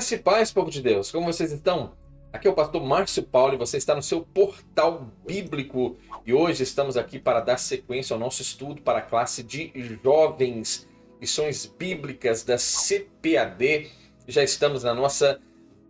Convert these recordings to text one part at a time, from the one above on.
Graça e paz, povo de Deus, como vocês estão? Aqui é o pastor Márcio Paulo e você está no seu portal bíblico. E hoje estamos aqui para dar sequência ao nosso estudo para a classe de jovens, lições bíblicas da CPAD. Já estamos na nossa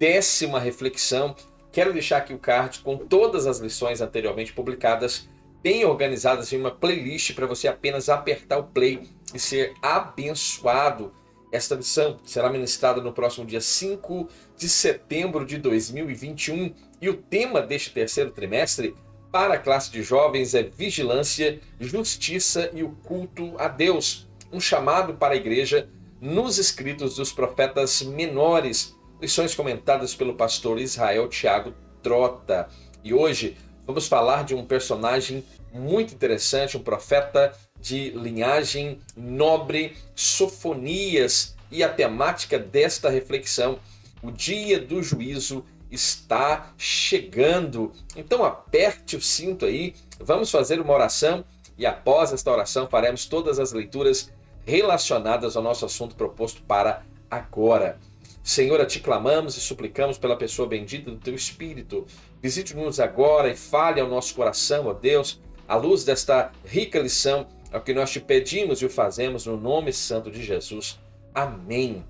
10ª reflexão. Quero deixar aqui o card com todas as lições anteriormente publicadas, bem organizadas em uma playlist para você apenas apertar o play e ser abençoado. Esta lição será ministrada no próximo dia 5 de setembro de 2021 e o tema deste terceiro trimestre para a classe de jovens é vigilância, justiça e o culto a Deus. Um chamado para a igreja nos escritos dos profetas menores. Lições comentadas pelo pastor Israel Thiago Trota. E hoje vamos falar de um personagem muito interessante, um profeta de linhagem nobre, Sofonias, e a temática desta reflexão: o dia do juízo está chegando. Então aperte o cinto aí, vamos fazer uma oração e após esta oração faremos todas as leituras relacionadas ao nosso assunto proposto para agora. Senhor, a Ti clamamos e suplicamos pela pessoa bendita do Teu Espírito. Visite-nos agora e fale ao nosso coração, ó Deus, à luz desta rica lição. É o que nós Te pedimos e o fazemos no nome santo de Jesus. Amém.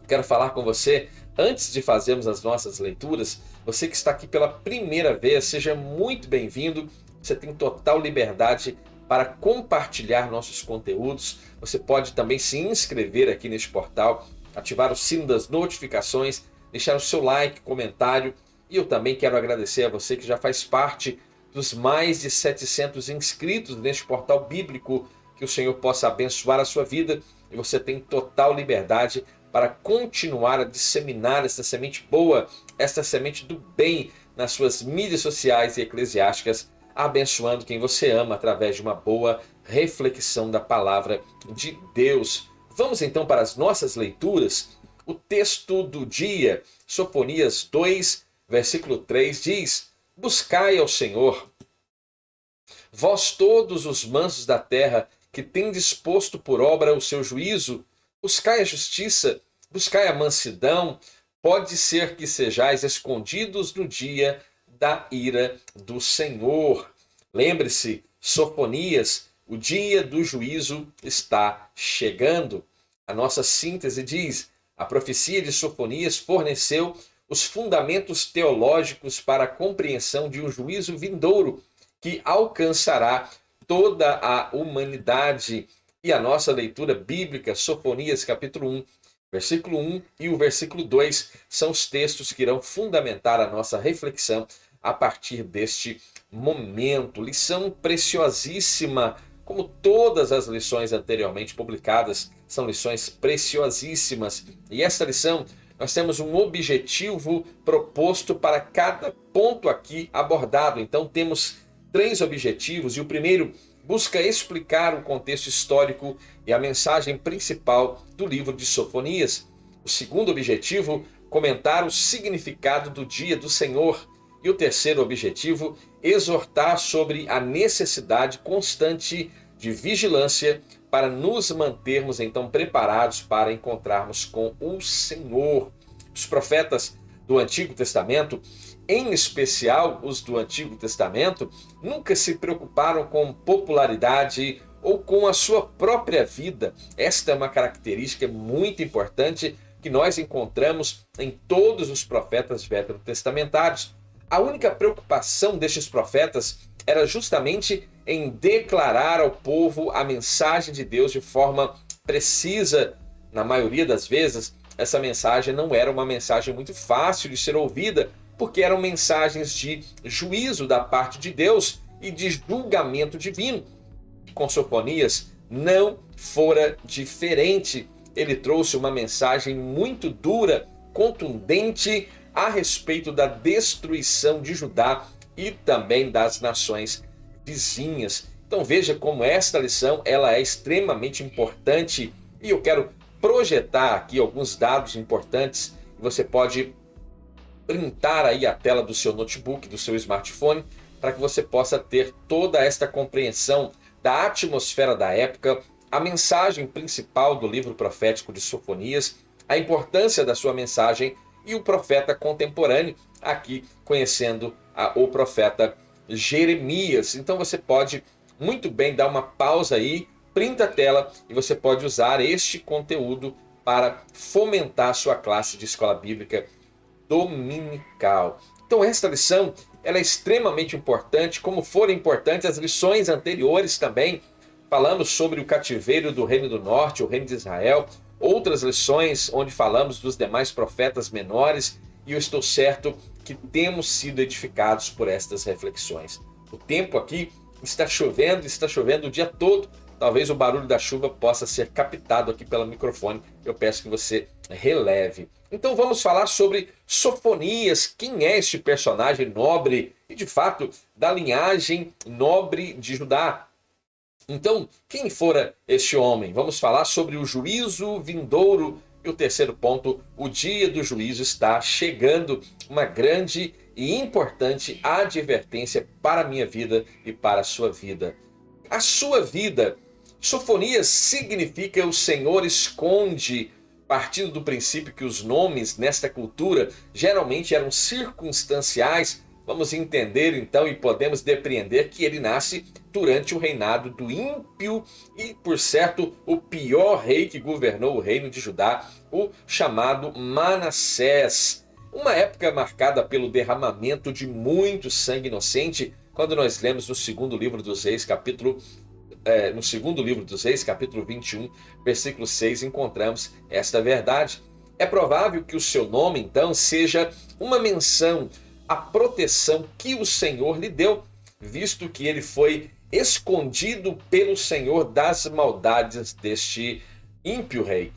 Quero falar com você, antes de fazermos as nossas leituras, você que está aqui pela primeira vez, seja muito bem-vindo. Você tem total liberdade para compartilhar nossos conteúdos. Você pode também se inscrever aqui neste portal, ativar o sino das notificações, deixar o seu like, comentário. E eu também quero agradecer a você que já faz parte dos mais de 700 inscritos neste portal bíblico. Que o Senhor possa abençoar a sua vida e você tem total liberdade para continuar a disseminar esta semente boa, esta semente do bem nas suas mídias sociais e eclesiásticas, abençoando quem você ama através de uma boa reflexão da palavra de Deus. Vamos então para as nossas leituras. O texto do dia, Sofonias 2, versículo 3, diz: Buscai ao Senhor, vós todos os mansos da terra, que tendes posto por obra o seu juízo, buscai a justiça, buscai a mansidão, pode ser que sejais escondidos no dia da ira do Senhor. Lembre-se, Sofonias, o dia do juízo está chegando. A nossa síntese diz: a profecia de Sofonias forneceu os fundamentos teológicos para a compreensão de um juízo vindouro que alcançará toda a humanidade. E a nossa leitura bíblica, Sofonias capítulo 1, versículo 1 e o versículo 2, são os textos que irão fundamentar a nossa reflexão a partir deste momento. Lição preciosíssima, como todas as lições anteriormente publicadas, são lições preciosíssimas. E esta lição, nós temos um objetivo proposto para cada ponto aqui abordado. Então temos 3 objetivos, e o primeiro busca explicar o contexto histórico e a mensagem principal do livro de Sofonias. O segundo objetivo, comentar o significado do dia do Senhor. E o terceiro objetivo, exortar sobre a necessidade constante de vigilância para nos mantermos então preparados para encontrarmos com o Senhor. Os profetas do Antigo Testamento, em especial os do Antigo Testamento, nunca se preocuparam com popularidade ou com a sua própria vida. Esta é uma característica muito importante que nós encontramos em todos os profetas veterotestamentários. A única preocupação destes profetas era justamente em declarar ao povo a mensagem de Deus de forma precisa. Na maioria das vezes, essa mensagem não era uma mensagem muito fácil de ser ouvida, porque eram mensagens de juízo da parte de Deus e de julgamento divino. Com Sofonias não fora diferente. Ele trouxe uma mensagem muito dura, contundente, a respeito da destruição de Judá e também das nações vizinhas. Então veja como esta lição ela é extremamente importante, e eu quero projetar aqui alguns dados importantes. Você pode printar aí a tela do seu notebook, do seu smartphone, para que você possa ter toda esta compreensão da atmosfera da época, a mensagem principal do livro profético de Sofonias, a importância da sua mensagem e o profeta contemporâneo, aqui conhecendo o profeta Jeremias. Então você pode muito bem dar uma pausa aí, printa a tela e você pode usar este conteúdo para fomentar a sua classe de escola bíblica dominical. Então esta lição ela é extremamente importante, como foram importantes as lições anteriores também. Falamos sobre o cativeiro do Reino do Norte, o Reino de Israel, outras lições onde falamos dos demais profetas menores, e eu estou certo que temos sido edificados por estas reflexões. O tempo aqui está chovendo o dia todo. Talvez o barulho da chuva possa ser captado aqui pelo microfone. Eu peço que você releve. Então vamos falar sobre Sofonias. Quem é este personagem nobre e de fato da linhagem nobre de Judá? Então, quem fora este homem? Vamos falar sobre o juízo vindouro. E o terceiro ponto, o dia do juízo está chegando. Uma grande e importante advertência para a minha vida e para a sua vida. A sua vida. Sofonias significa o Senhor esconde, partindo do princípio que os nomes nesta cultura geralmente eram circunstanciais. Vamos entender então e podemos depreender que ele nasce durante o reinado do ímpio e, por certo, o pior rei que governou o reino de Judá, o chamado Manassés. Uma época marcada pelo derramamento de muito sangue inocente, quando nós lemos no segundo livro dos Reis, capítulo 21, versículo 6, encontramos esta verdade. É provável que o seu nome, então, seja uma menção à proteção que o Senhor lhe deu, visto que ele foi escondido pelo Senhor das maldades deste ímpio rei.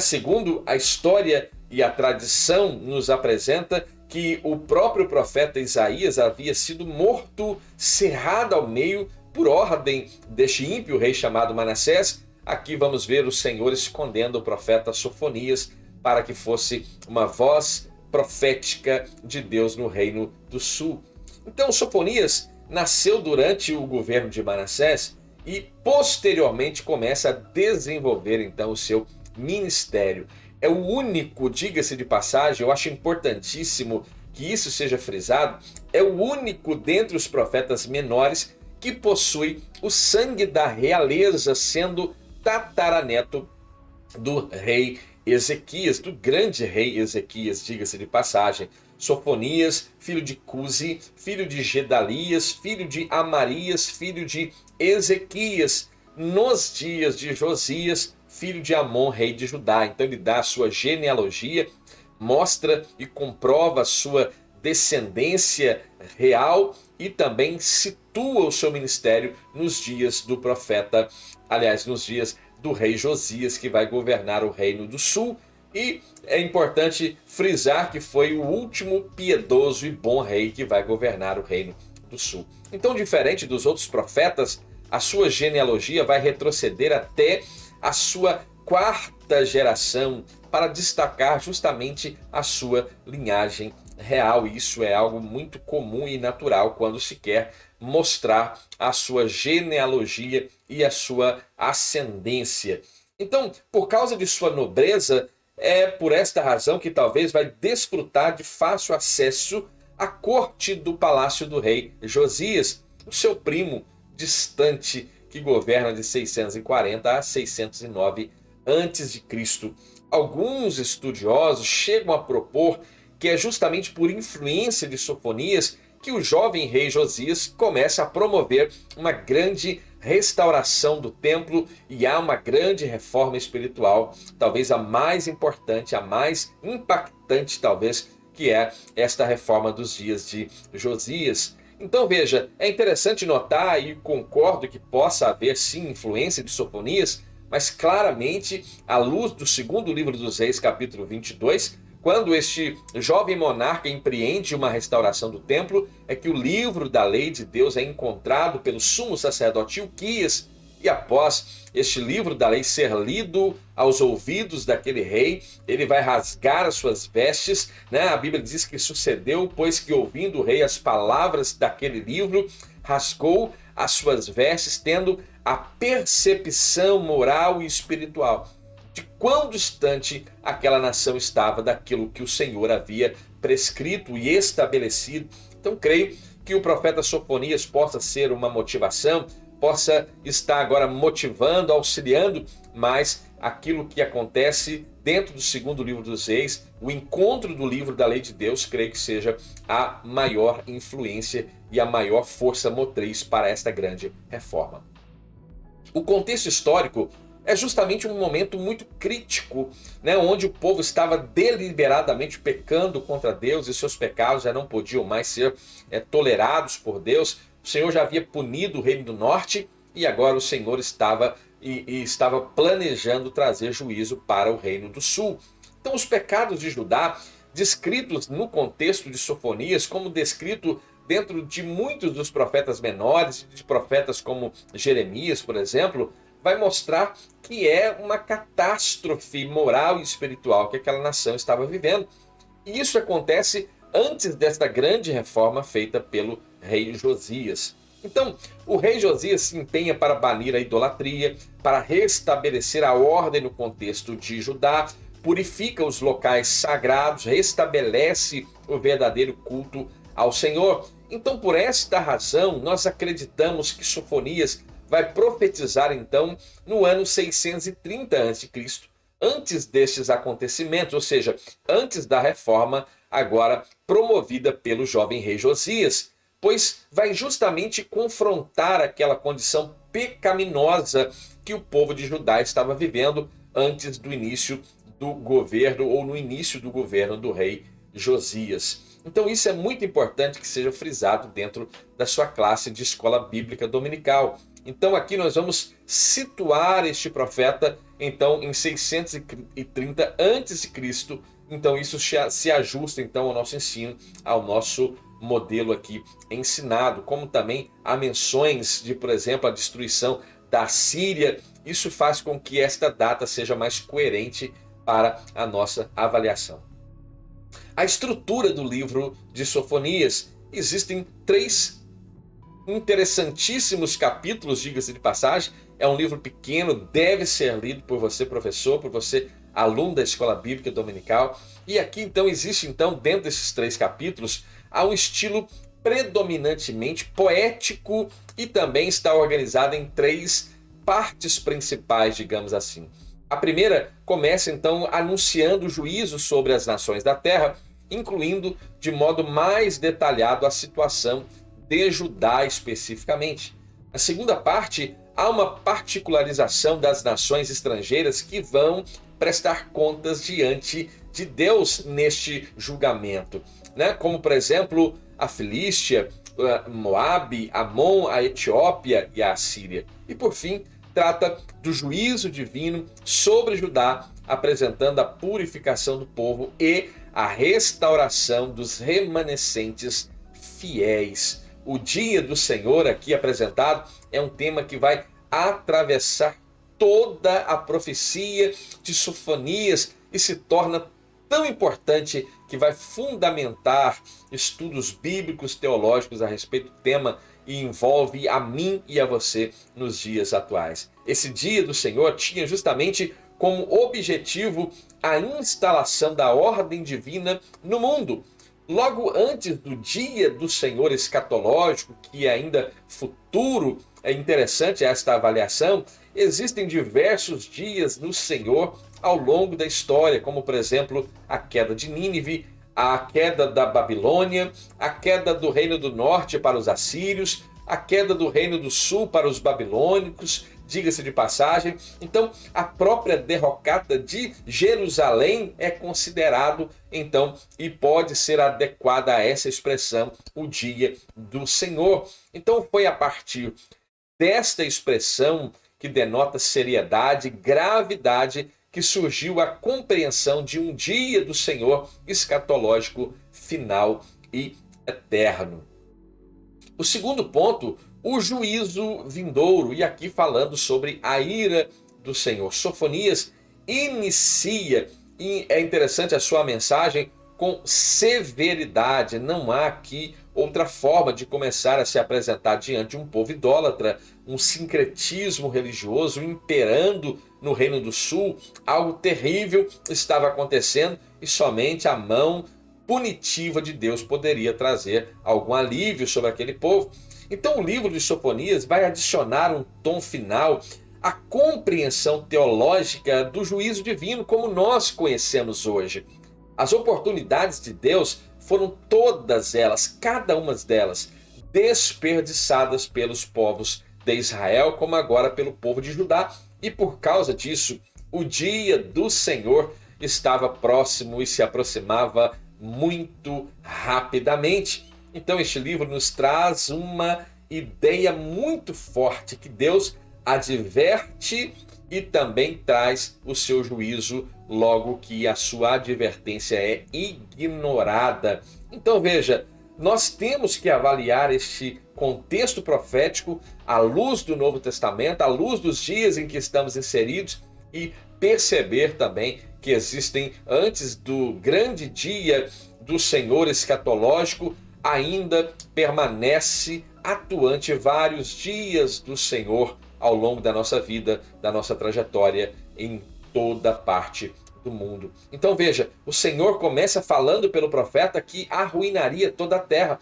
Segundo a história e a tradição nos apresenta que o próprio profeta Isaías havia sido morto, cerrado ao meio, por ordem deste ímpio rei chamado Manassés. Aqui vamos ver o Senhor escondendo o profeta Sofonias para que fosse uma voz profética de Deus no reino do sul. Então Sofonias nasceu durante o governo de Manassés e posteriormente começa a desenvolver então o seu ministério. É o único, diga-se de passagem, eu acho importantíssimo que isso seja frisado, é o único dentre os profetas menores que possui o sangue da realeza, sendo tataraneto do rei Ezequias, do grande rei Ezequias, diga-se de passagem. Sofonias, filho de Cusi, filho de Gedalias, filho de Amarias, filho de Ezequias, nos dias de Josias, filho de Amon, rei de Judá. Então ele dá a sua genealogia, mostra e comprova a sua descendência real e também situa o seu ministério nos dias do profeta, aliás, nos dias do rei Josias, que vai governar o reino do sul. E é importante frisar que foi o último piedoso e bom rei que vai governar o reino do sul. Então, diferente dos outros profetas, a sua genealogia vai retroceder até a sua quarta geração para destacar justamente a sua linhagem real. E isso é algo muito comum e natural quando se quer mostrar a sua genealogia e a sua ascendência. Então, por causa de sua nobreza, é por esta razão que talvez vai desfrutar de fácil acesso à corte do palácio do rei Josias, o seu primo distante que governa de 640 a 609 a.C. Alguns estudiosos chegam a propor que é justamente por influência de Sofonias que o jovem rei Josias começa a promover uma grande restauração do templo e há uma grande reforma espiritual, talvez a mais importante, a mais impactante talvez, que é esta reforma dos dias de Josias. Então veja, é interessante notar e concordo que possa haver sim influência de Sofonias, mas claramente à luz do segundo livro dos Reis, capítulo 22, quando este jovem monarca empreende uma restauração do templo, é que o livro da lei de Deus é encontrado pelo sumo sacerdote Ilquias, e após este livro da lei ser lido aos ouvidos daquele rei, ele vai rasgar as suas vestes, A Bíblia diz que sucedeu, pois que ouvindo o rei as palavras daquele livro, rasgou as suas vestes, tendo a percepção moral e espiritual de quão distante aquela nação estava daquilo que o Senhor havia prescrito e estabelecido. Então creio que o profeta Sofonias possa ser uma motivação, possa estar agora motivando, auxiliando, mas aquilo que acontece dentro do segundo livro dos Reis, o encontro do livro da lei de Deus, creio que seja a maior influência e a maior força motriz para esta grande reforma. O contexto histórico é justamente um momento muito crítico, né, onde o povo estava deliberadamente pecando contra Deus e seus pecados já não podiam mais ser tolerados por Deus. O Senhor já havia punido o reino do norte e agora o Senhor estava planejando trazer juízo para o reino do sul. Então os pecados de Judá, descritos no contexto de Sofonias, como descrito dentro de muitos dos profetas menores, de profetas como Jeremias, por exemplo, vai mostrar que é uma catástrofe moral e espiritual que aquela nação estava vivendo. E isso acontece antes desta grande reforma feita pelo rei Josias. Então, o rei Josias se empenha para banir a idolatria, para restabelecer a ordem no contexto de Judá, purifica os locais sagrados, restabelece o verdadeiro culto ao Senhor. Então, por esta razão, nós acreditamos que Sofonias vai profetizar então no ano 630 a.C., antes destes acontecimentos, ou seja, antes da reforma agora promovida pelo jovem rei Josias, pois vai justamente confrontar aquela condição pecaminosa que o povo de Judá estava vivendo antes do início do governo ou no início do governo do rei Josias. Então isso é muito importante que seja frisado dentro da sua classe de escola bíblica dominical. Então aqui nós vamos situar este profeta então em 630 a.C. Então isso se ajusta então ao nosso ensino, ao nosso modelo aqui ensinado, como também há menções de, por exemplo, a destruição da Síria. Isso faz com que esta data seja mais coerente para a nossa avaliação. A estrutura do livro de Sofonias, existem 3 interessantíssimos capítulos, diga-se de passagem. É um livro pequeno, deve ser lido por você, professor, por você, aluno da escola bíblica dominical. E aqui então existe então dentro desses 3 capítulos há um estilo predominantemente poético e também está organizado em 3 partes principais, digamos assim. A primeira começa então anunciando o juízo sobre as nações da terra, incluindo de modo mais detalhado a situação de Judá especificamente. Na segunda parte, há uma particularização das nações estrangeiras que vão prestar contas diante de Deus neste julgamento, né? Como por exemplo a Filístia, Moabe, Amon, a Etiópia e a Assíria. E por fim, trata do juízo divino sobre Judá, apresentando a purificação do povo e a restauração dos remanescentes fiéis. O dia do Senhor aqui apresentado é um tema que vai atravessar toda a profecia de Sofonias e se torna tão importante que vai fundamentar estudos bíblicos, teológicos a respeito do tema e envolve a mim e a você nos dias atuais. Esse dia do Senhor tinha justamente como objetivo a instalação da ordem divina no mundo. Logo antes do dia do Senhor escatológico, que é ainda futuro, é interessante esta avaliação, existem diversos dias no Senhor ao longo da história, como por exemplo a queda de Nínive, a queda da Babilônia, a queda do reino do norte para os assírios, a queda do reino do sul para os babilônicos, diga-se de passagem. Então, a própria derrocada de Jerusalém é considerado, então, e pode ser adequada a essa expressão, o dia do Senhor. Então, foi a partir desta expressão que denota seriedade, gravidade, que surgiu a compreensão de um dia do Senhor escatológico, final e eterno. O segundo ponto, o juízo vindouro, e aqui falando sobre a ira do Senhor. Sofonias inicia, e é interessante a sua mensagem, com severidade. Não há aqui outra forma de começar a se apresentar diante de um povo idólatra, um sincretismo religioso imperando no Reino do Sul, algo terrível estava acontecendo e somente a mão punitiva de Deus poderia trazer algum alívio sobre aquele povo. Então o livro de Sofonias vai adicionar um tom final à compreensão teológica do juízo divino como nós conhecemos hoje. As oportunidades de Deus foram todas elas, cada uma delas, desperdiçadas pelos povos de Israel, como agora pelo povo de Judá. E por causa disso, o dia do Senhor estava próximo e se aproximava muito rapidamente. Então este livro nos traz uma ideia muito forte que Deus adverte e também traz o seu juízo logo que a sua advertência é ignorada. Então veja, nós temos que avaliar este contexto profético à luz do Novo Testamento, à luz dos dias em que estamos inseridos e perceber também que existem, antes do grande dia do Senhor escatológico, ainda permanece atuante vários dias do Senhor ao longo da nossa vida, da nossa trajetória em toda parte do mundo. Então veja, o Senhor começa falando pelo profeta que arruinaria toda a terra.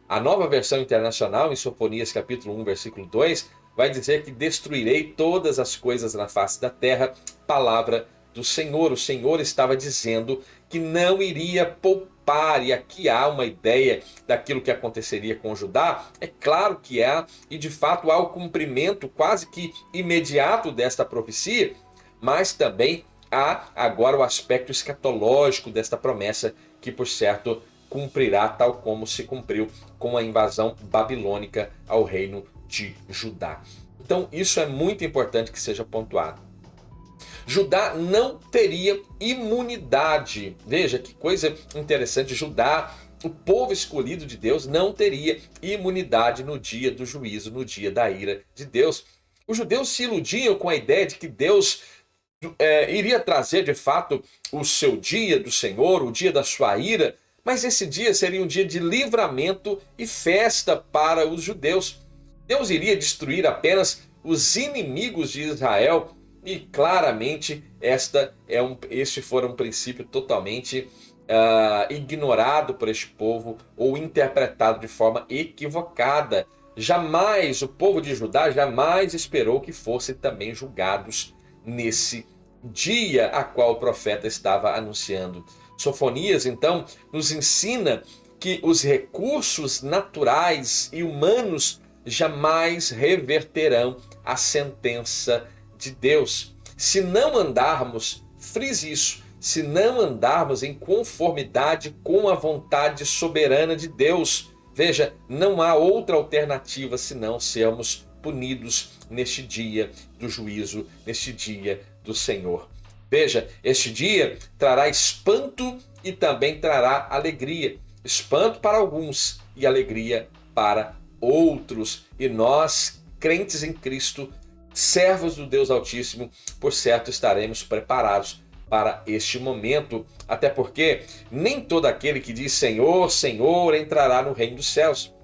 A Nova Versão Internacional, em Sofonias capítulo 1, versículo 2, vai dizer que destruirei todas as coisas na face da terra, palavra do Senhor. O Senhor estava dizendo que não iria poupar, e aqui há uma ideia daquilo que aconteceria com Judá. É claro que há, e de fato há o cumprimento quase que imediato desta profecia, mas também há agora o aspecto escatológico desta promessa, que por certo cumprirá tal como se cumpriu com a invasão babilônica ao reino de Judá. Então isso é muito importante que seja pontuado. Judá não teria imunidade. Veja que coisa interessante, Judá, o povo escolhido de Deus, não teria imunidade no dia do juízo, no dia da ira de Deus. Os judeus se iludiam com a ideia de que Deus iria trazer de fato o seu dia do Senhor, o dia da sua ira, mas esse dia seria um dia de livramento e festa para os judeus. Deus iria destruir apenas os inimigos de Israel e claramente este foi um princípio totalmente ignorado por este povo ou interpretado de forma equivocada. Jamais, o povo de Judá jamais esperou que fossem também julgados nesse dia a qual o profeta estava anunciando. Sofonias, então, nos ensina que os recursos naturais e humanos jamais reverterão a sentença de Deus. Se não andarmos, frise isso, se não andarmos em conformidade com a vontade soberana de Deus, veja, não há outra alternativa senão sermos punidos neste dia do juízo, neste dia do Senhor. Veja, este dia trará espanto e também trará alegria. Espanto para alguns e alegria para outros. E nós, crentes em Cristo, servos do Deus Altíssimo, por certo estaremos preparados para este momento. Até porque nem todo aquele que diz Senhor, Senhor entrará no reino dos céus.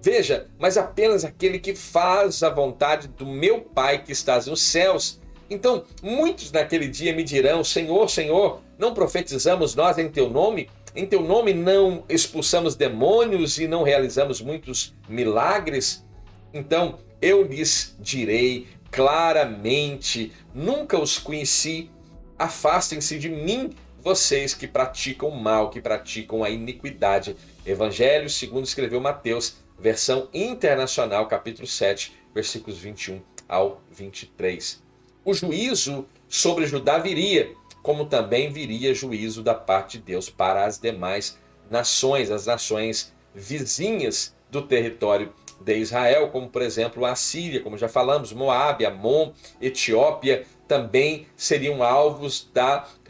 Veja, mas apenas aquele que faz a vontade do meu Pai que estás nos céus. Então, muitos naquele dia me dirão, Senhor, Senhor, não profetizamos nós em teu nome? Em teu nome não expulsamos demônios e não realizamos muitos milagres? Então, eu lhes direi claramente, nunca os conheci, afastem-se de mim, vocês que praticam o mal, que praticam a iniquidade. Evangelho segundo escreveu Mateus, versão internacional, capítulo 7, versículos 21 ao 23. O juízo sobre Judá viria, como também viria juízo da parte de Deus para as demais nações, as nações vizinhas do território de Israel, como por exemplo a Síria, como já falamos, Moabe, Amon, Etiópia, também seriam alvos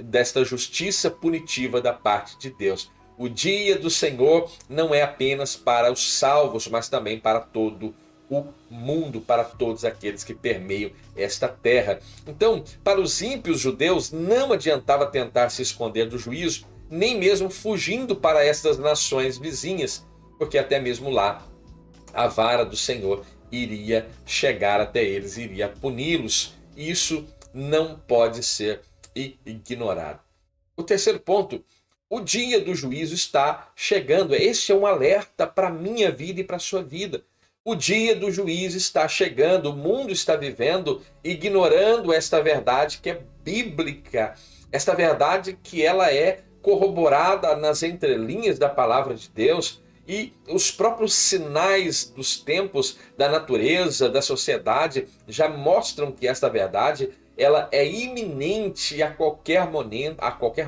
desta justiça punitiva da parte de Deus. O dia do Senhor não é apenas para os salvos, mas também para todo o mundo, para todos aqueles que permeiam esta terra. Então, para os ímpios judeus, não adiantava tentar se esconder do juízo, nem mesmo fugindo para estas nações vizinhas, porque até mesmo lá a vara do Senhor iria chegar até eles, iria puni-los. Isso não pode ser ignorado. O terceiro ponto: o dia do juízo está chegando. Este é um alerta para a minha vida e para a sua vida. O dia do juízo está chegando. O mundo está vivendo ignorando esta verdade que é bíblica. Esta verdade que ela é corroborada nas entrelinhas da palavra de Deus, e os próprios sinais dos tempos, da natureza, da sociedade já mostram que esta verdade ela é iminente. A qualquer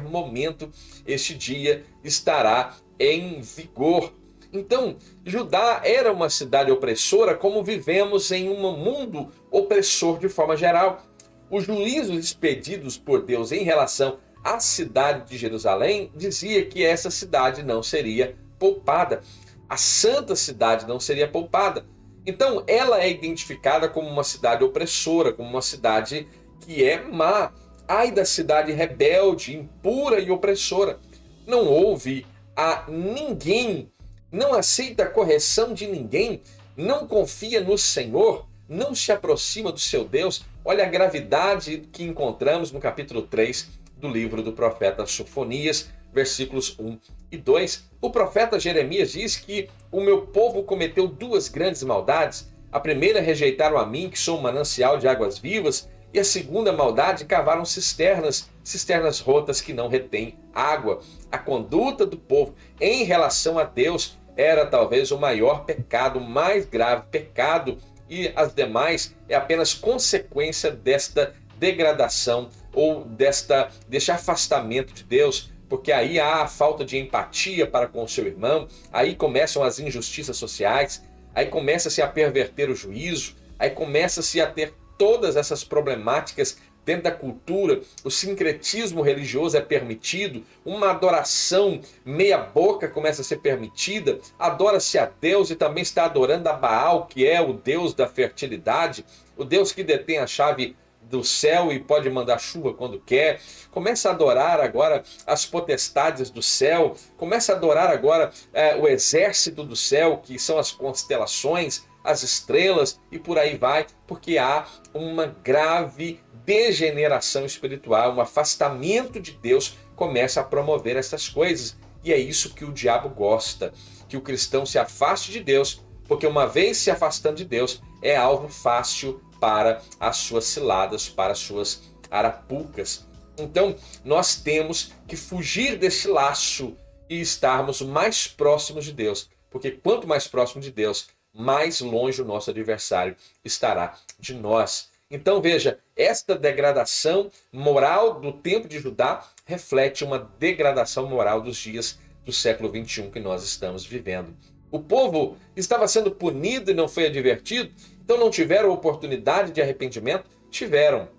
momento este dia estará em vigor. Então, Judá era uma cidade opressora, como vivemos em um mundo opressor de forma geral. Os juízos expedidos por Deus em relação à cidade de Jerusalém dizia que essa cidade não seria poupada. A santa cidade não seria poupada. Então, ela é identificada como uma cidade opressora, como uma cidade que é má. Ai da cidade rebelde, impura e opressora. Não ouve a ninguém, não aceita a correção de ninguém, não confia no Senhor, não se aproxima do seu Deus. Olha a gravidade que encontramos no capítulo 3 do livro do profeta Sofonias, versículos 1 e 2. O profeta Jeremias diz que o meu povo cometeu duas grandes maldades. A primeira, rejeitaram a mim, que sou um manancial de águas vivas, e a segunda maldade, cavaram cisternas rotas que não retêm água. A conduta do povo em relação a Deus era talvez o maior pecado, o mais grave pecado, e as demais é apenas consequência desta degradação ou deste afastamento de Deus, porque aí há a falta de empatia para com o seu irmão, aí começam as injustiças sociais, aí começa-se a perverter o juízo, aí começa-se a ter todas essas problemáticas dentro da cultura. O sincretismo religioso é permitido, uma adoração meia boca começa a ser permitida, adora-se a Deus e também está adorando a Baal, que é o Deus da fertilidade, o Deus que detém a chave do céu e pode mandar chuva quando quer. Começa a adorar agora as potestades do céu, começa a adorar agora o exército do céu, que são as constelações, as estrelas, e por aí vai, porque há uma grave degeneração espiritual, um afastamento de Deus começa a promover essas coisas. E é isso que o diabo gosta, que o cristão se afaste de Deus, porque uma vez se afastando de Deus, é alvo fácil para as suas ciladas, para as suas arapucas. Então, nós temos que fugir desse laço e estarmos mais próximos de Deus, porque quanto mais próximo de Deus, mais longe o nosso adversário estará de nós. Então veja, esta degradação moral do tempo de Judá reflete uma degradação moral dos dias do século 21 que nós estamos vivendo. O povo estava sendo punido e não foi advertido, então não tiveram oportunidade de arrependimento? Tiveram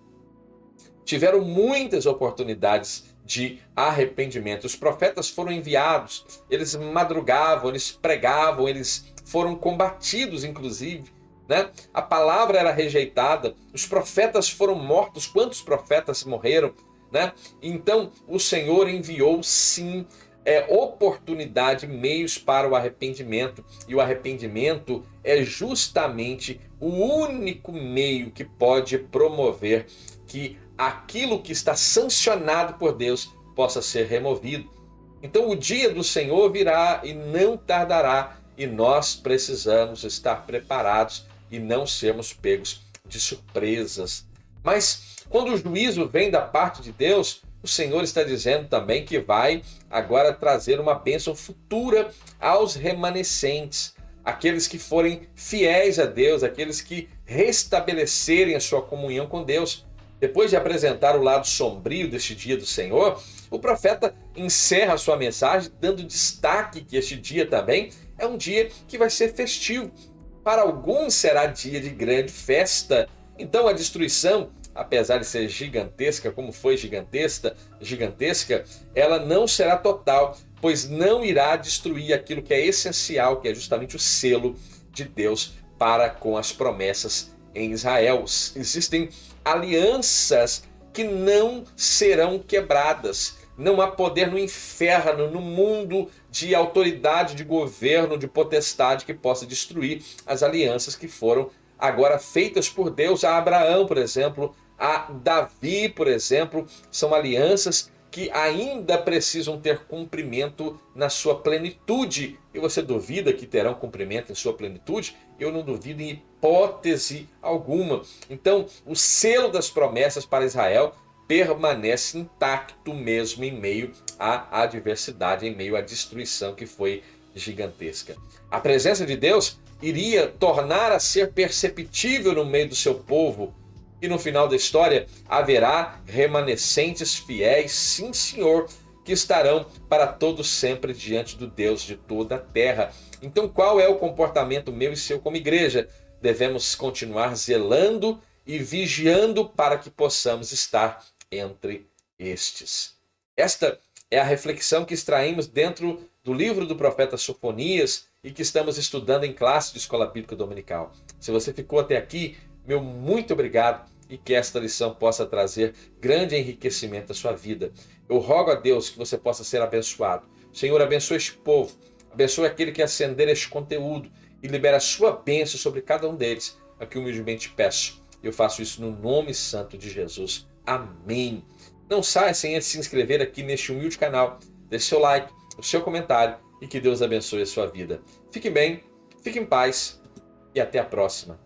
muitas oportunidades de arrependimento. Os profetas foram enviados, eles madrugavam, eles pregavam, eles foram combatidos, inclusive, né? A palavra era rejeitada, os profetas foram mortos. Quantos profetas morreram, né? Então o Senhor enviou sim oportunidade, meios para o arrependimento, e o arrependimento é justamente o único meio que pode promover que aquilo que está sancionado por Deus possa ser removido. Então o dia do Senhor virá e não tardará, e nós precisamos estar preparados e não sermos pegos de surpresas. Mas quando o juízo vem da parte de Deus, o Senhor está dizendo também que vai agora trazer uma bênção futura aos remanescentes, aqueles que forem fiéis a Deus, aqueles que restabelecerem a sua comunhão com Deus. Depois de apresentar o lado sombrio deste dia do Senhor, o profeta encerra a sua mensagem dando destaque que este dia também é um dia que vai ser festivo. Para alguns será dia de grande festa. Então a destruição, apesar de ser gigantesca, como foi gigantesca, ela não será total, pois não irá destruir aquilo que é essencial, que é justamente o selo de Deus para com as promessas em Israel. Existem alianças que não serão quebradas. Não há poder no inferno, no mundo de autoridade, de governo, de potestade que possa destruir as alianças que foram agora feitas por Deus a Abraão, por exemplo, a Davi, por exemplo, são alianças que ainda precisam ter cumprimento na sua plenitude. E você duvida que terão cumprimento em sua plenitude? Eu não duvido em hipótese alguma. Então, o selo das promessas para Israel permanece intacto mesmo em meio à adversidade, em meio à destruição que foi gigantesca. A presença de Deus iria tornar a ser perceptível no meio do seu povo. E no final da história haverá remanescentes fiéis, sim senhor, que estarão para todo sempre diante do Deus de toda a terra. Então qual é o comportamento meu e seu como igreja? Devemos continuar zelando e vigiando para que possamos estar entre estes. Esta é a reflexão que extraímos dentro do livro do profeta Sofonias e que estamos estudando em classe de Escola Bíblica Dominical. Se você ficou até aqui, meu muito obrigado e que esta lição possa trazer grande enriquecimento à sua vida. Eu rogo a Deus que você possa ser abençoado. Senhor, abençoe este povo, abençoe aquele que acender este conteúdo e libera a sua bênção sobre cada um deles. Aqui humildemente peço. Eu faço isso no nome santo de Jesus. Amém. Não saia sem antes se inscrever aqui neste humilde canal. Deixe seu like, o seu comentário e que Deus abençoe a sua vida. Fique bem, fique em paz e até a próxima.